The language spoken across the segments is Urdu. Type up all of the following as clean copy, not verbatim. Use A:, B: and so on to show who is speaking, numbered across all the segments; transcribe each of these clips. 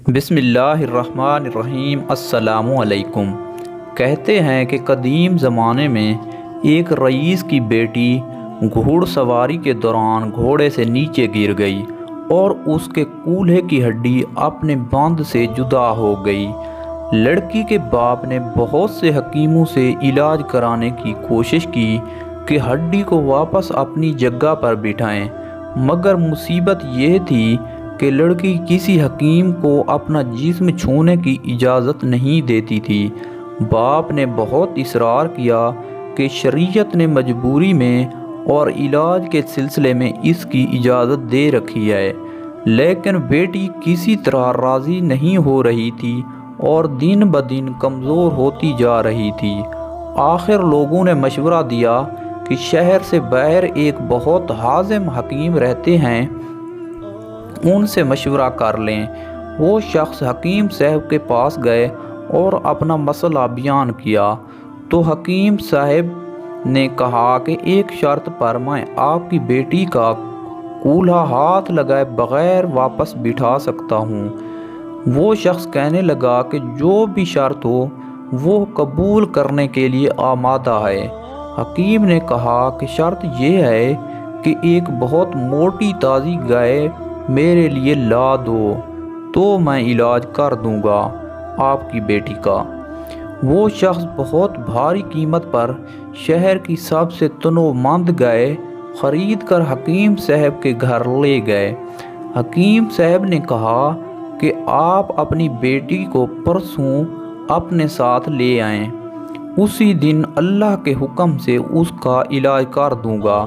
A: بسم اللہ الرحمن الرحیم۔ السلام علیکم۔ کہتے ہیں کہ قدیم زمانے میں ایک رئیس کی بیٹی گھوڑ سواری کے دوران گھوڑے سے نیچے گر گئی اور اس کے کولہے کی ہڈی اپنے باندھ سے جدا ہو گئی۔ لڑکی کے باپ نے بہت سے حکیموں سے علاج کرانے کی کوشش کی کہ ہڈی کو واپس اپنی جگہ پر بٹھائیں، مگر مصیبت یہ تھی کہ لڑکی کسی حکیم کو اپنا جسم چھونے کی اجازت نہیں دیتی تھی۔ باپ نے بہت اصرار کیا کہ شریعت نے مجبوری میں اور علاج کے سلسلے میں اس کی اجازت دے رکھی ہے، لیکن بیٹی کسی طرح راضی نہیں ہو رہی تھی اور دن بدن کمزور ہوتی جا رہی تھی۔ آخر لوگوں نے مشورہ دیا کہ شہر سے باہر ایک بہت حازم حکیم رہتے ہیں، ان سے مشورہ کر لیں۔ وہ شخص حکیم صاحب کے پاس گئے اور اپنا مسئلہ بیان کیا تو حکیم صاحب نے کہا کہ ایک شرط پر میں آپ کی بیٹی کا کولہا ہاتھ لگائے بغیر واپس بٹھا سکتا ہوں۔ وہ شخص کہنے لگا کہ جو بھی شرط ہو وہ قبول کرنے کے لیے آمادہ ہے۔ حکیم نے کہا کہ شرط یہ ہے کہ ایک بہت موٹی تازی گائے میرے لیے لا دو تو میں علاج کر دوں گا آپ کی بیٹی کا۔ وہ شخص بہت بھاری قیمت پر شہر کی سب سے تنومند گائے خرید کر حکیم صاحب کے گھر لے گئے۔ حکیم صاحب نے کہا کہ آپ اپنی بیٹی کو پرسوں اپنے ساتھ لے آئیں، اسی دن اللہ کے حکم سے اس کا علاج کر دوں گا۔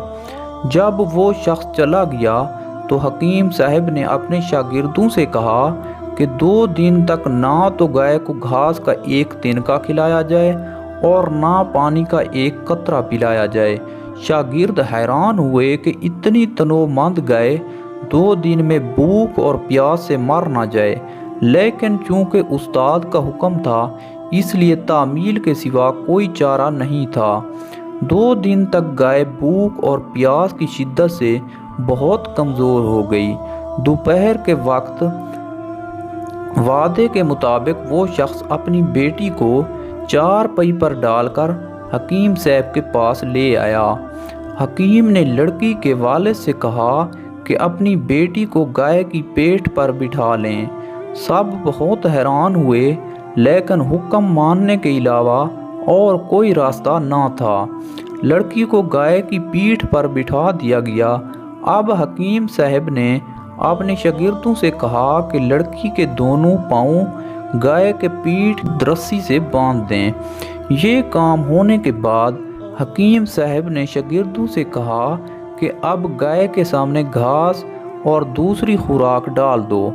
A: جب وہ شخص چلا گیا تو حکیم صاحب نے اپنے شاگردوں سے کہا کہ 2 دن تک نہ تو گائے کو گھاس کا ایک تنکا کھلایا جائے اور نہ پانی کا ایک قطرہ پلایا جائے۔ شاگرد حیران ہوئے کہ اتنی تنومند گائے 2 دن میں بھوک اور پیاس سے مر نہ جائے، لیکن چونکہ استاد کا حکم تھا اس لیے تعمیل کے سوا کوئی چارہ نہیں تھا۔ 2 دن تک گائے بھوک اور پیاس کی شدت سے بہت کمزور ہو گئی۔ دوپہر کے وقت وعدے کے مطابق وہ شخص اپنی بیٹی کو 4 پئی پر ڈال کر حکیم صاحب کے پاس لے آیا۔ حکیم نے لڑکی کے والد سے کہا کہ اپنی بیٹی کو گائے کی پیٹھ پر بٹھا لیں۔ سب بہت حیران ہوئے، لیکن حکم ماننے کے علاوہ اور کوئی راستہ نہ تھا۔ لڑکی کو گائے کی پیٹھ پر بٹھا دیا گیا۔ اب حکیم صاحب نے اپنے شاگردوں سے کہا کہ لڑکی کے دونوں پاؤں گائے کے پیٹھ رسی سے باندھ دیں۔ یہ کام ہونے کے بعد حکیم صاحب نے شاگردوں سے کہا کہ اب گائے کے سامنے گھاس اور دوسری خوراک ڈال دو۔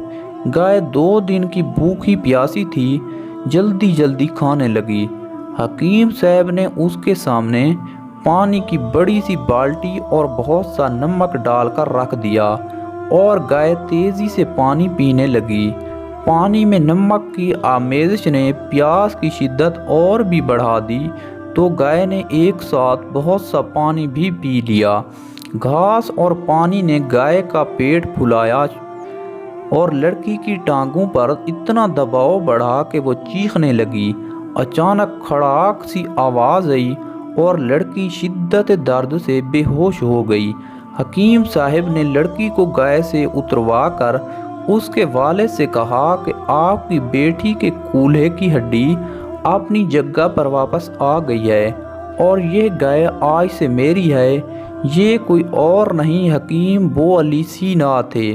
A: گائے 2 دن کی بھوکی پیاسی تھی، جلدی جلدی کھانے لگی۔ حکیم صاحب نے اس کے سامنے پانی کی بڑی سی بالٹی اور بہت سا نمک ڈال کر رکھ دیا اور گائے تیزی سے پانی پینے لگی۔ پانی میں نمک کی آمیزش نے پیاس کی شدت اور بھی بڑھا دی تو گائے نے ایک ساتھ بہت سا پانی بھی پی لیا۔ گھاس اور پانی نے گائے کا پیٹ پھلایا اور لڑکی کی ٹانگوں پر اتنا دباؤ بڑھا کہ وہ چیخنے لگی۔ اچانک کھڑاک سی آواز آئی اور لڑکی شدت درد سے بے ہوش ہو گئی۔ حکیم صاحب نے لڑکی کو گائے سے اتروا کر اس کے والد سے کہا کہ آپ کی بیٹی کے کولہے کی ہڈی اپنی جگہ پر واپس آ گئی ہے اور یہ گائے آج سے میری ہے۔ یہ کوئی اور نہیں حکیم بو علی سینا تھے،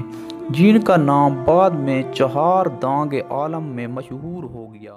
A: جن کا نام بعد میں 4 دانگ عالم میں مشہور ہو گیا۔